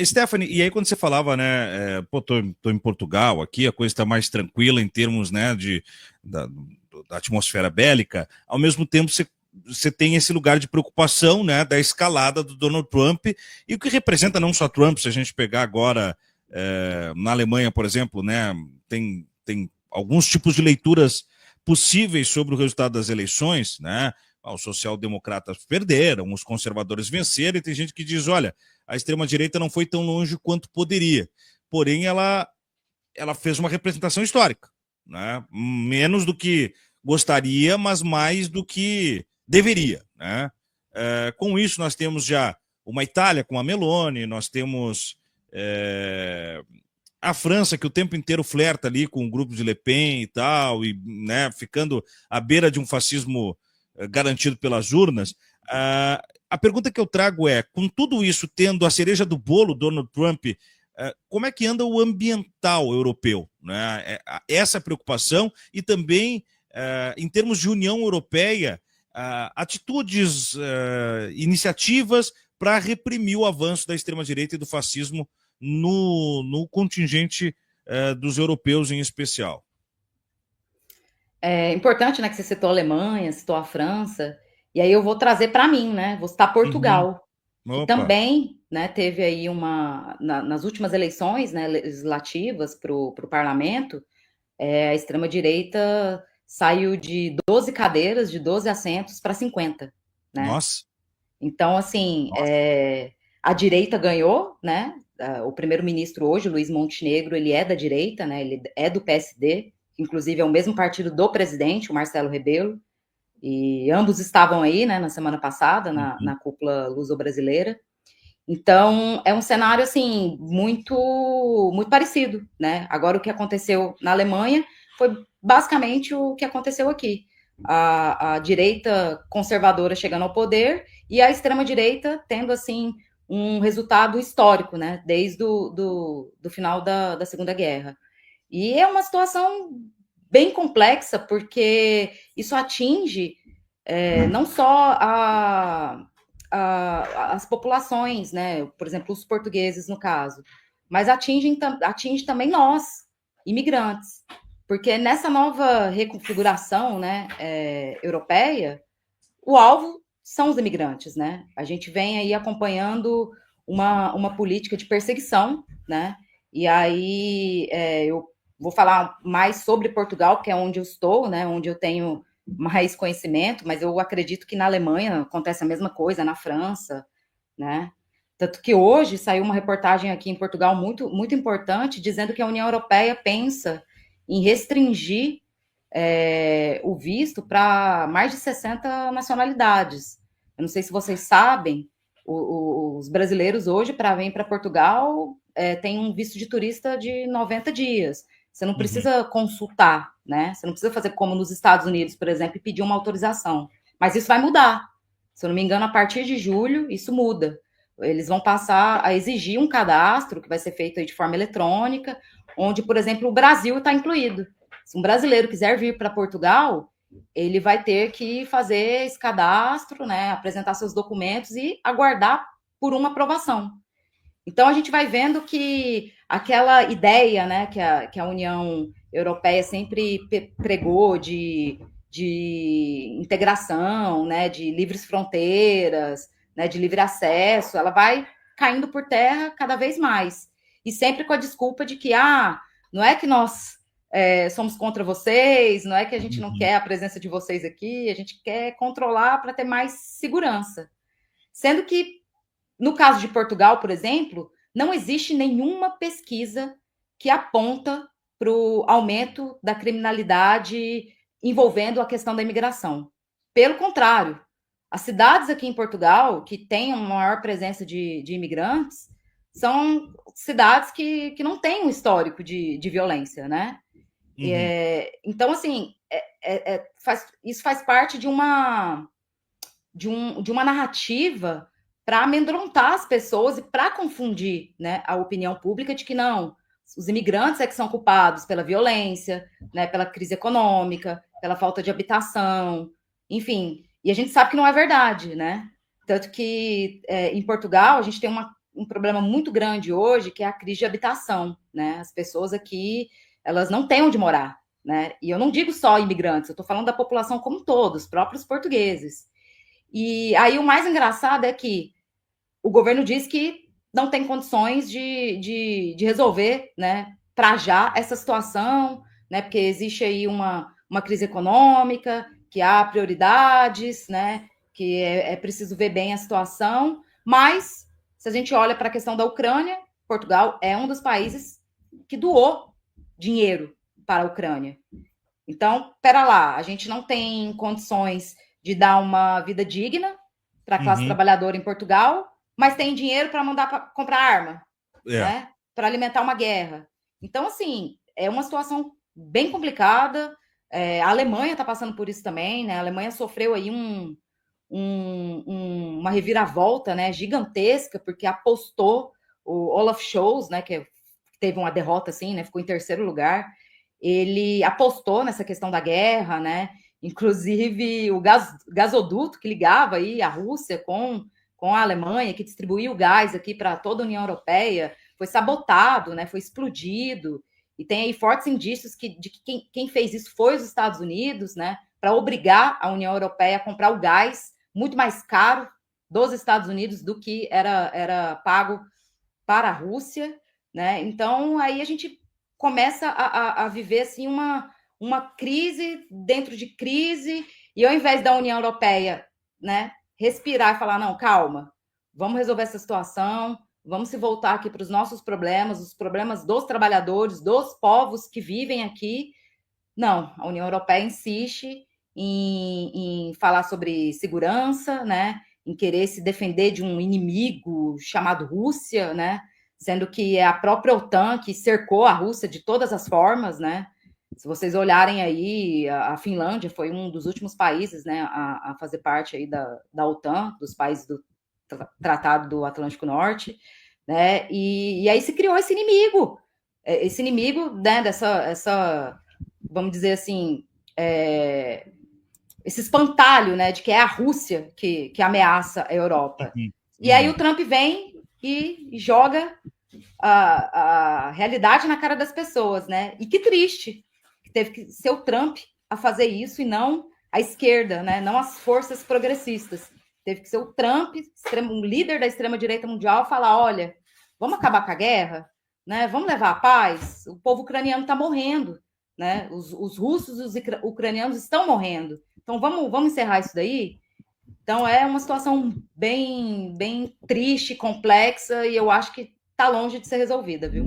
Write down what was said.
Stephanie, e aí quando você falava, né, pô, tô em Portugal aqui, a coisa está mais tranquila em termos, né, da atmosfera bélica, ao mesmo tempo você tem esse lugar de preocupação, né, da escalada do Donald Trump, e o que representa não só Trump, se a gente pegar agora na Alemanha, por exemplo, né, tem alguns tipos de leituras possíveis sobre o resultado das eleições, né, os social-democratas perderam, os conservadores venceram, e tem gente que diz, olha, a extrema-direita não foi tão longe quanto poderia. Porém, ela fez uma representação histórica. Né? Menos do que gostaria, mas mais do que deveria. Né? Com isso, nós temos já uma Itália com a Meloni, nós temos a França, que o tempo inteiro flerta ali com o grupo de Le Pen e tal, e né, ficando à beira de um fascismo garantido pelas urnas. A pergunta que eu trago é, com tudo isso tendo a cereja do bolo, Donald Trump, como é que anda o ambiental europeu? Né? Essa preocupação e também, em termos de União Europeia, atitudes, iniciativas para reprimir o avanço da extrema-direita e do fascismo no contingente dos europeus em especial. É importante, né, que você citou a Alemanha, citou a França, e aí eu vou trazer para mim, né, vou citar Uhum. Portugal, que Opa. também, né, teve aí nas últimas eleições, né, legislativas para o parlamento, a extrema-direita saiu de 12 cadeiras, de 12 assentos para 50, né? Nossa. Então, assim, Nossa. a direita ganhou, né? O primeiro-ministro hoje, Luiz Montenegro, ele é da direita, né? Ele é do PSD, que inclusive é o mesmo partido do presidente, o Marcelo Rebelo, e ambos estavam aí, né, na semana passada, Uhum. na cúpula luso-brasileira. Então, é um cenário, assim, muito parecido, né? Agora, o que aconteceu na Alemanha foi basicamente o que aconteceu aqui. A direita conservadora chegando ao poder e a extrema-direita tendo, assim, um resultado histórico, né? Desde do final da Segunda Guerra. E é uma situação bem complexa, porque isso atinge não só as populações, né? Por exemplo, os portugueses, no caso, mas atinge também nós, imigrantes. Porque nessa nova reconfiguração, né, europeia, o alvo são os imigrantes, né? A gente vem aí acompanhando uma política de perseguição, né? E aí eu vou falar mais sobre Portugal, que é onde eu estou, né? Onde eu tenho mais conhecimento, mas eu acredito que na Alemanha acontece a mesma coisa, na França, né? Tanto que hoje saiu uma reportagem aqui em Portugal muito importante, dizendo que a União Europeia pensa em restringir o visto para mais de 60 nacionalidades. Eu não sei se vocês sabem, os brasileiros hoje, para vir para Portugal, tem um visto de turista de 90 dias. Você não Uhum. precisa consultar, né? Você não precisa fazer como nos Estados Unidos, por exemplo, e pedir uma autorização. Mas isso vai mudar. Se eu não me engano, a partir de julho, isso muda. Eles vão passar a exigir um cadastro que vai ser feito aí de forma eletrônica, onde, por exemplo, o Brasil está incluído. Se um brasileiro quiser vir para Portugal, ele vai ter que fazer esse cadastro, né, apresentar seus documentos e aguardar por uma aprovação. Então a gente vai vendo que aquela ideia, né, que a União Europeia sempre pregou de integração, né, de livres fronteiras, né, de livre acesso, ela vai caindo por terra cada vez mais. E sempre com a desculpa de que, não é que nós somos contra vocês, não é que a gente não Uhum. quer a presença de vocês aqui, a gente quer controlar para ter mais segurança. Sendo que no caso de Portugal, por exemplo, não existe nenhuma pesquisa que aponta para o aumento da criminalidade envolvendo a questão da imigração. Pelo contrário, as cidades aqui em Portugal, que têm uma maior presença de imigrantes, são cidades que não têm um histórico de violência, né? Uhum. Então, assim, isso faz parte de uma narrativa para amedrontar as pessoas e para confundir, né, a opinião pública de que não, os imigrantes é que são culpados pela violência, né, pela crise econômica, pela falta de habitação, enfim. E a gente sabe que não é verdade, né? Tanto que em Portugal a gente tem um problema muito grande hoje, que é a crise de habitação, né? As pessoas aqui, elas não têm onde morar, né? E eu não digo só imigrantes, eu estou falando da população como um todo, os próprios portugueses. E aí o mais engraçado é que o governo diz que não tem condições de resolver, né, para já essa situação, né, porque existe aí uma crise econômica, que há prioridades, né, que é preciso ver bem a situação, mas se a gente olha para a questão da Ucrânia, Portugal é um dos países que doou dinheiro para a Ucrânia. Então, pera lá, a gente não tem condições de dar uma vida digna para a classe trabalhadora em Portugal, mas tem dinheiro para mandar pra comprar arma, né? Para alimentar uma guerra. Então, assim, é uma situação bem complicada. A Alemanha está passando por isso também, né? A Alemanha sofreu aí uma reviravolta, né, gigantesca, porque apostou o Olaf Scholz, né, que teve uma derrota assim, né, ficou em terceiro lugar. Ele apostou nessa questão da guerra, né? Inclusive o gasoduto que ligava aí a Rússia com a Alemanha, que distribuía o gás aqui para toda a União Europeia, foi sabotado, né? Foi explodido. E tem aí fortes indícios de que quem fez isso foi os Estados Unidos, né? Para obrigar a União Europeia a comprar o gás muito mais caro dos Estados Unidos do que era pago para a Rússia, né? Então aí a gente começa a viver assim uma crise dentro de crise, e ao invés da União Europeia, né, respirar e falar, não, calma, vamos resolver essa situação, vamos se voltar aqui para os nossos problemas, os problemas dos trabalhadores, dos povos que vivem aqui. Não, a União Europeia insiste em falar sobre segurança, né, em querer se defender de um inimigo chamado Rússia, né, sendo que é a própria OTAN que cercou a Rússia de todas as formas, né? Se vocês olharem aí, a Finlândia foi um dos últimos países, né, a fazer parte aí da OTAN, dos países do Tratado do Atlântico Norte, né? E aí se criou esse inimigo, né, vamos dizer assim, esse espantalho, né, de que é a Rússia que ameaça a Europa. E aí o Trump vem e joga a realidade na cara das pessoas, né? E que triste que teve que ser o Trump a fazer isso e não a esquerda, né? Não as forças progressistas. Teve que ser o Trump, um líder da extrema-direita mundial, falar, olha, vamos acabar com a guerra, né? Vamos levar a paz. O povo ucraniano está morrendo, né? Os russos e os ucranianos estão morrendo. Então vamos encerrar isso daí. Então é uma situação bem triste, complexa, e eu acho que está longe de ser resolvida, viu?